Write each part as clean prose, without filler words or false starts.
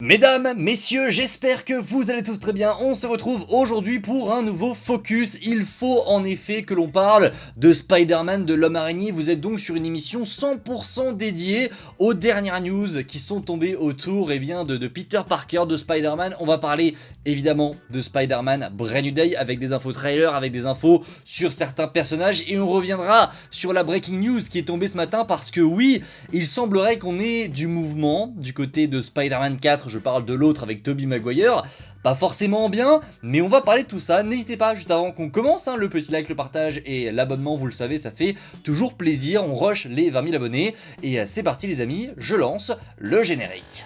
Mesdames, messieurs, j'espère que vous allez tous très bien. On se retrouve aujourd'hui pour un nouveau focus. Il faut en effet que l'on parle de Spider-Man, de l'homme araignée. Vous êtes donc sur une émission 100% dédiée aux dernières news qui sont tombées autour de Peter Parker, de Spider-Man. On va parler évidemment de Spider-Man Brand New Day avec des infos trailers, avec des infos sur certains personnages. Et on reviendra sur la breaking news qui est tombée ce matin parce que oui, il semblerait qu'on ait du mouvement du côté de Spider-Man 4. Je parle de l'autre avec Tobey Maguire, pas forcément bien, mais on va parler de tout ça. N'hésitez pas, juste avant qu'on commence, le petit like, le partage et l'abonnement, vous le savez, ça fait toujours plaisir. On rush les 20 000 abonnés, et c'est parti les amis, je lance le générique.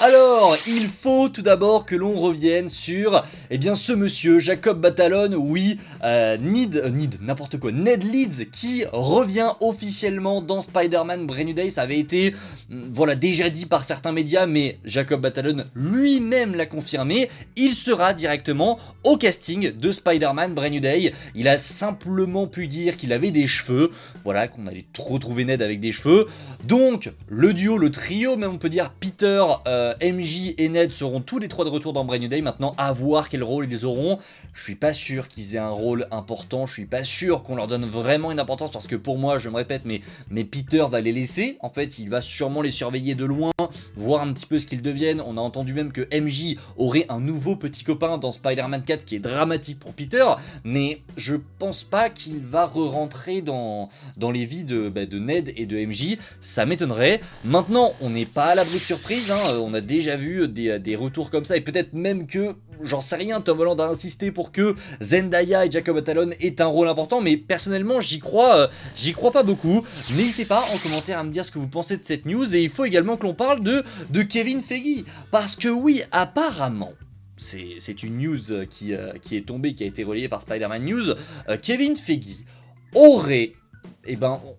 Alors, il faut tout d'abord que l'on revienne sur, ce monsieur, Jacob Batalon, oui, Ned Leeds, qui revient officiellement dans Spider-Man Brand New Day. Ça avait été, déjà dit par certains médias, mais Jacob Batalon lui-même l'a confirmé. Il sera directement au casting de Spider-Man Brand New Day. Il a simplement pu dire qu'il avait des cheveux, voilà, qu'on allait retrouver Ned avec des cheveux. Donc, le duo, le trio, même on peut dire, Peter, MJ et Ned seront tous les trois de retour dans Brand New Day. Maintenant, à voir quel rôle ils auront. Je suis pas sûr qu'ils aient un rôle important. Je suis pas sûr qu'on leur donne vraiment une importance parce que pour moi, je me répète, mais Peter va les laisser. En fait, il va sûrement les surveiller de loin, voir un petit peu ce qu'ils deviennent. On a entendu même que MJ aurait un nouveau petit copain dans Spider-Man 4 qui est dramatique pour Peter, mais je pense pas qu'il va re-rentrer dans les vies de Ned et de MJ. Ça m'étonnerait. Maintenant, on n'est pas à l'abri de surprise. On a déjà vu des retours comme ça, et peut-être même que, j'en sais rien, Tom Holland a insisté pour que Zendaya et Jacob Batalon aient un rôle important, mais personnellement j'y crois pas beaucoup. N'hésitez pas en commentaire à me dire ce que vous pensez de cette news, et il faut également que l'on parle de Kevin Feige, parce que oui, apparemment, c'est une news qui est tombée, qui a été relayée par Spider-Man News, Kevin Feige aurait...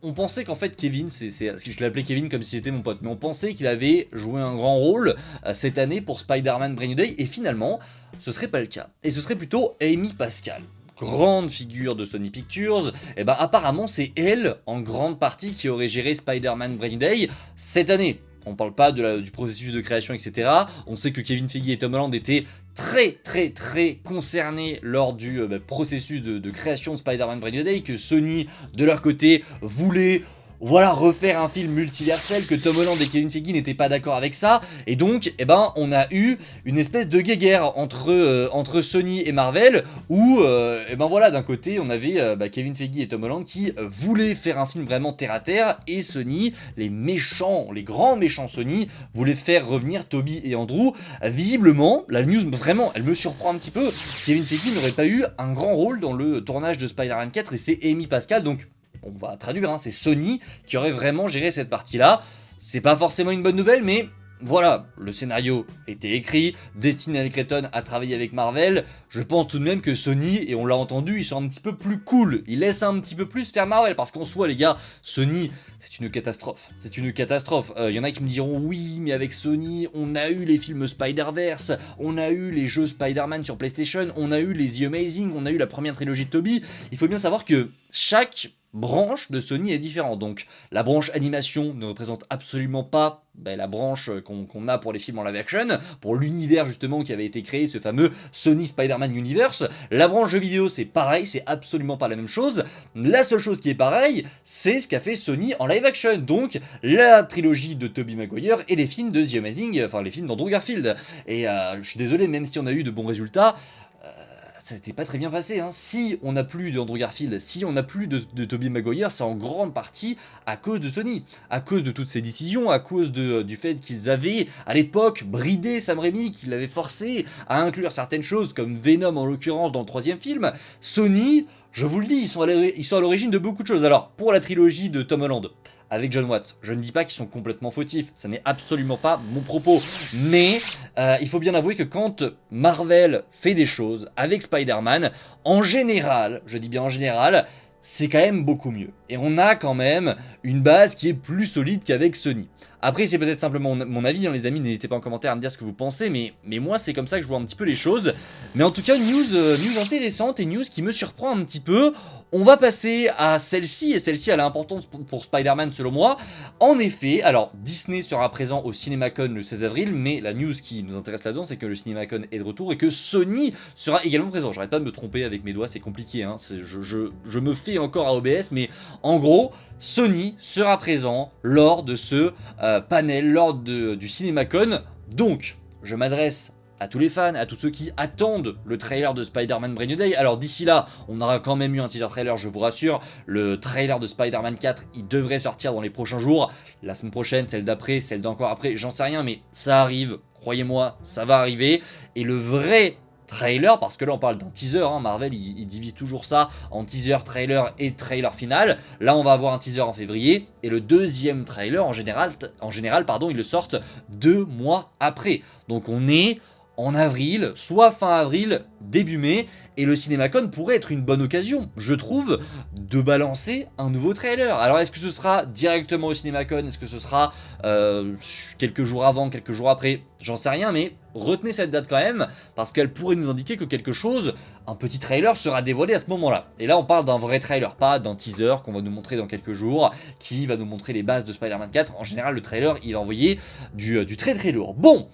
on pensait qu'en fait Kevin, je l'appelais Kevin comme si c'était mon pote, mais on pensait qu'il avait joué un grand rôle cette année pour Spider-Man Brand New Day, et finalement, ce serait pas le cas. Et ce serait plutôt Amy Pascal, grande figure de Sony Pictures. Apparemment c'est elle, en grande partie, qui aurait géré Spider-Man Brand New Day cette année. On parle pas du processus de création, etc. On sait que Kevin Feige et Tom Holland étaient très concernés lors du processus de création de Spider-Man Brand New Day, que Sony, de leur côté, voulait... refaire un film multiversel, que Tom Holland et Kevin Feige n'étaient pas d'accord avec ça, et donc, on a eu une espèce de guéguerre entre Sony et Marvel, où, d'un côté, on avait Kevin Feige et Tom Holland qui voulaient faire un film vraiment terre à terre, et Sony, les grands méchants Sony, voulaient faire revenir Tobey et Andrew. Visiblement, la news, vraiment, elle me surprend un petit peu. Kevin Feige n'aurait pas eu un grand rôle dans le tournage de Spider-Man 4, et c'est Amy Pascal, donc... on va traduire, c'est Sony qui aurait vraiment géré cette partie-là. C'est pas forcément une bonne nouvelle, mais voilà, le scénario était écrit, Destinée Cretton a travaillé avec Marvel. Je pense tout de même que Sony, et on l'a entendu, ils sont un petit peu plus cool. Ils laissent un petit peu plus faire Marvel, parce qu'en soi, les gars, Sony, c'est une catastrophe. C'est une catastrophe. Y en a qui me diront, oui, mais avec Sony, on a eu les films Spider-Verse, on a eu les jeux Spider-Man sur PlayStation, on a eu les The Amazing, on a eu la première trilogie de Tobey. Il faut bien savoir que chaque branche de Sony est différente. Donc la branche animation ne représente absolument pas la branche qu'on a pour les films en live action, pour l'univers justement qui avait été créé, ce fameux Sony Spider-Man Universe. La branche jeux vidéo, c'est pareil, c'est absolument pas la même chose. La seule chose qui est pareille, c'est ce qu'a fait Sony en live action, donc la trilogie de Tobey Maguire et les films de The Amazing, enfin les films d'Andrew Garfield. Et je suis désolé, même si on a eu de bons résultats, ça n'était pas très bien passé. Si on n'a plus d'Andrew Garfield, si on n'a plus de Tobey Maguire, c'est en grande partie à cause de Sony, à cause de toutes ces décisions, à cause du fait qu'ils avaient à l'époque bridé Sam Raimi, qu'ils l'avaient forcé à inclure certaines choses comme Venom en l'occurrence dans le troisième film. Sony, je vous le dis, ils sont à l'origine de beaucoup de choses. Alors pour la trilogie de Tom Holland avec John Watts, je ne dis pas qu'ils sont complètement fautifs, ça n'est absolument pas mon propos, mais il faut bien avouer que quand Marvel fait des choses avec Spider-Man, en général, je dis bien en général, c'est quand même beaucoup mieux. Et on a quand même une base qui est plus solide qu'avec Sony. Après, c'est peut-être simplement mon avis, hein, les amis, n'hésitez pas en commentaire à me dire ce que vous pensez, mais moi, c'est comme ça que je vois un petit peu les choses. Mais en tout cas, news intéressante et news qui me surprend un petit peu. On va passer à celle-ci, et celle-ci elle a importance pour Spider-Man selon moi. En effet, alors Disney sera présent au CinemaCon le 16 avril, mais la news qui nous intéresse là-dedans, c'est que le CinemaCon est de retour et que Sony sera également présent. J'arrête pas de me tromper avec mes doigts, c'est compliqué, hein. Je me fais encore à OBS, mais en gros, Sony sera présent lors de ce panel, lors du CinemaCon. Donc, je m'adresse à tous les fans, à tous ceux qui attendent le trailer de Spider-Man Brand New Day. Alors d'ici là, on aura quand même eu un teaser trailer, je vous rassure. Le trailer de Spider-Man 4, il devrait sortir dans les prochains jours. La semaine prochaine, celle d'après, celle d'encore après, j'en sais rien, mais ça arrive. Croyez-moi, ça va arriver. Et le vrai trailer, parce que là on parle d'un teaser, hein, Marvel il divise toujours ça en teaser, trailer et trailer final. Là on va avoir un teaser en février, et le deuxième trailer en général ils le sortent 2 mois après. Donc on est en avril, soit fin avril, début mai, et le CinemaCon pourrait être une bonne occasion, je trouve, de balancer un nouveau trailer. Alors est-ce que ce sera directement au CinemaCon, est-ce que ce sera quelques jours avant, quelques jours après, j'en sais rien, mais retenez cette date quand même, parce qu'elle pourrait nous indiquer que quelque chose, un petit trailer sera dévoilé à ce moment-là. Et là on parle d'un vrai trailer, pas d'un teaser qu'on va nous montrer dans quelques jours, qui va nous montrer les bases de Spider-Man 4. En général le trailer il va envoyer du très très lourd. Bon,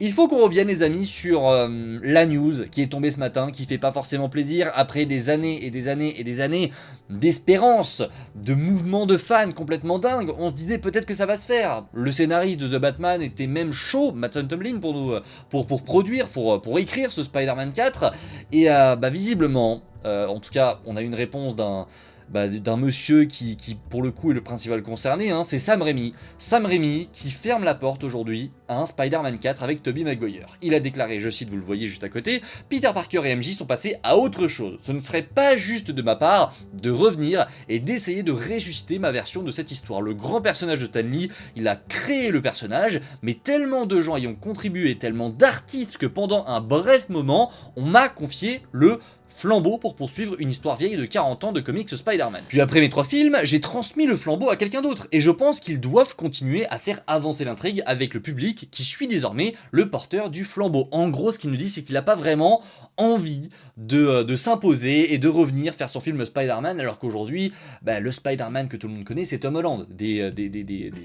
il faut qu'on revienne les amis sur la news qui est tombée ce matin, qui fait pas forcément plaisir, après des années et des années et des années d'espérance, de mouvements de fans complètement dingues. On se disait peut-être que ça va se faire. Le scénariste de The Batman était même chaud, Matt Tomlin, pour produire, pour écrire ce Spider-Man 4, et visiblement, en tout cas on a eu une réponse d'un monsieur qui pour le coup est le principal concerné, hein, c'est Sam Raimi. Sam Raimi qui ferme la porte aujourd'hui à un Spider-Man 4 avec Tobey Maguire. Il a déclaré, je cite, vous le voyez juste à côté, Peter Parker et MJ sont passés à autre chose. Ce ne serait pas juste de ma part de revenir et d'essayer de ressusciter ma version de cette histoire. Le grand personnage de Stan Lee, il a créé le personnage, mais tellement de gens y ont contribué, tellement d'artistes que pendant un bref moment, on m'a confié le flambeau pour poursuivre une histoire vieille de 40 ans de comics Spider-Man. Puis après mes 3 films, j'ai transmis le flambeau à quelqu'un d'autre, et je pense qu'ils doivent continuer à faire avancer l'intrigue avec le public qui suit désormais le porteur du flambeau. En gros, ce qu'il nous dit, c'est qu'il n'a pas vraiment envie de s'imposer et de revenir faire son film Spider-Man, alors qu'aujourd'hui, le Spider-Man que tout le monde connaît, c'est Tom Holland. Des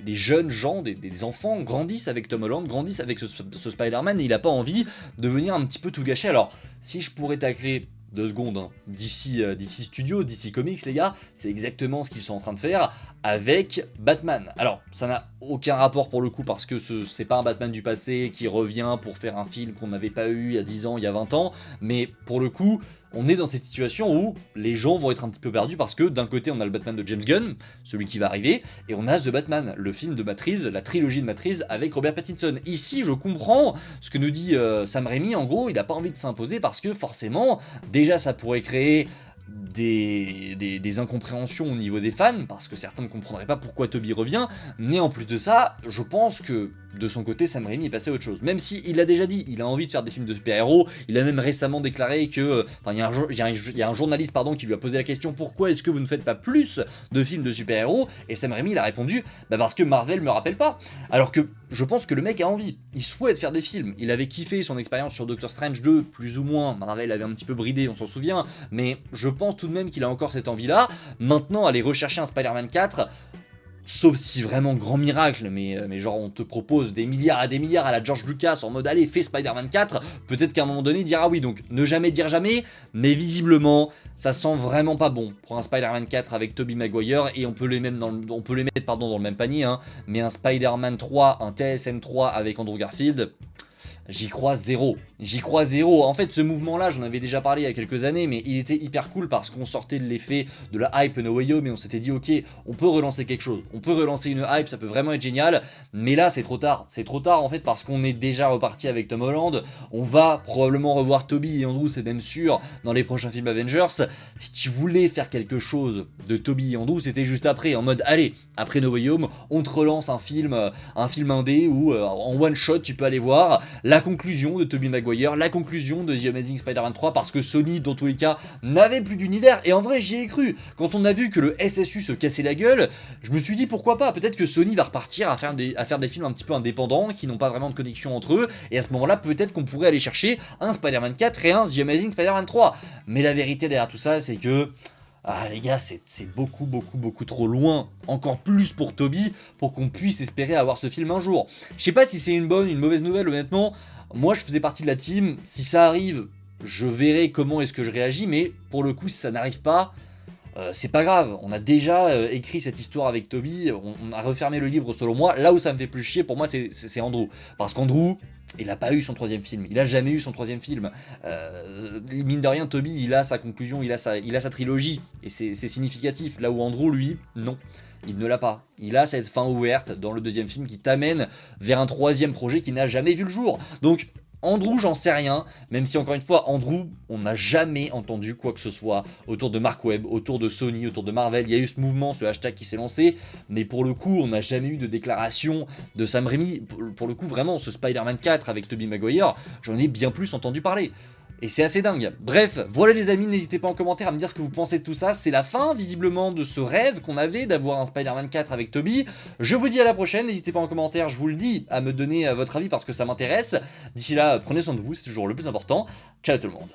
jeunes gens, des enfants grandissent avec Tom Holland, grandissent avec ce Spider-Man, et il n'a pas envie de venir un petit peu tout gâcher. Alors, si je pourrais tacler 2 secondes, hein. DC Studios, DC Comics, les gars, c'est exactement ce qu'ils sont en train de faire avec Batman. Alors, ça n'a aucun rapport pour le coup, parce que c'est pas un Batman du passé qui revient pour faire un film qu'on n'avait pas eu il y a 10 ans, il y a 20 ans, mais pour le coup, on est dans cette situation où les gens vont être un petit peu perdus, parce que d'un côté on a le Batman de James Gunn, celui qui va arriver, et on a The Batman, le film de Matt Reeves, la trilogie de Matt Reeves avec Robert Pattinson. Ici je comprends ce que nous dit Sam Raimi, en gros il n'a pas envie de s'imposer parce que forcément, déjà ça pourrait créer des incompréhensions au niveau des fans, parce que certains ne comprendraient pas pourquoi Tobey revient, mais en plus de ça, je pense que de son côté, Sam Raimi est passé à autre chose. Même si il l'a déjà dit, il a envie de faire des films de super-héros, il a même récemment déclaré que... il y a un journaliste qui lui a posé la question, pourquoi est-ce que vous ne faites pas plus de films de super-héros? Et Sam Raimi il a répondu, parce que Marvel me rappelle pas. Alors que je pense que le mec a envie, il souhaite faire des films, il avait kiffé son expérience sur Doctor Strange 2, plus ou moins, Marvel avait un petit peu bridé, on s'en souvient, mais je pense tout de même qu'il a encore cette envie-là. Maintenant, aller rechercher un Spider-Man 4... sauf si vraiment grand miracle, mais genre on te propose des milliards à la George Lucas en mode allez fais Spider-Man 4, peut-être qu'à un moment donné il dira oui, donc ne jamais dire jamais, mais visiblement ça sent vraiment pas bon pour un Spider-Man 4 avec Tobey Maguire, et on peut les mettre dans le même panier, hein, mais un Spider-Man 3, un TSM 3 avec Andrew Garfield... J'y crois zéro. En fait, ce mouvement-là, j'en avais déjà parlé il y a quelques années, mais il était hyper cool parce qu'on sortait de l'effet de la hype No Way Home et on s'était dit, ok, on peut relancer quelque chose. On peut relancer une hype, ça peut vraiment être génial. Mais là, c'est trop tard. C'est trop tard, en fait, parce qu'on est déjà reparti avec Tom Holland. On va probablement revoir Tobey et Andrew, c'est même sûr, dans les prochains films Avengers. Si tu voulais faire quelque chose de Tobey et Andrew, c'était juste après, en mode, allez, après No Way Home, on te relance un film indé où en one shot, tu peux aller voir. Là, la conclusion de Tobey Maguire, la conclusion de The Amazing Spider-Man 3, parce que Sony, dans tous les cas, n'avait plus d'univers, et en vrai j'y ai cru. Quand on a vu que le SSU se cassait la gueule, je me suis dit pourquoi pas, peut-être que Sony va repartir à faire des films un petit peu indépendants, qui n'ont pas vraiment de connexion entre eux, et à ce moment-là, peut-être qu'on pourrait aller chercher un Spider-Man 4 et un The Amazing Spider-Man 3. Mais la vérité derrière tout ça, c'est que... Ah les gars, c'est beaucoup trop loin, encore plus pour Tobey, pour qu'on puisse espérer avoir ce film un jour. Je sais pas si c'est une bonne, une mauvaise nouvelle, honnêtement. Moi je faisais partie de la team, si ça arrive, je verrai comment est-ce que je réagis, mais pour le coup si ça n'arrive pas, c'est pas grave. On a déjà écrit cette histoire avec Tobey, on a refermé le livre selon moi. Là où ça me fait plus chier pour moi c'est Andrew, parce qu'Andrew... il a pas eu son troisième film, il a jamais eu son troisième film. Mine de rien, Tobey, il a sa conclusion, il a sa trilogie, et c'est significatif. Là où Andrew, lui, non, il ne l'a pas. Il a cette fin ouverte dans le deuxième film qui t'amène vers un troisième projet qui n'a jamais vu le jour. Donc, Andrew, j'en sais rien, même si encore une fois, Andrew, on n'a jamais entendu quoi que ce soit autour de Mark Webb, autour de Sony, autour de Marvel. Il y a eu ce mouvement, ce hashtag qui s'est lancé, mais pour le coup, on n'a jamais eu de déclaration de Sam Raimi. Pour le coup, vraiment, ce Spider-Man 4 avec Tobey Maguire, j'en ai bien plus entendu parler. Et c'est assez dingue. Bref, voilà les amis, n'hésitez pas en commentaire à me dire ce que vous pensez de tout ça. C'est la fin, visiblement, de ce rêve qu'on avait d'avoir un Spider-Man 4 avec Tobey. Je vous dis à la prochaine, n'hésitez pas en commentaire, je vous le dis, à me donner votre avis parce que ça m'intéresse. D'ici là, prenez soin de vous, c'est toujours le plus important. Ciao tout le monde.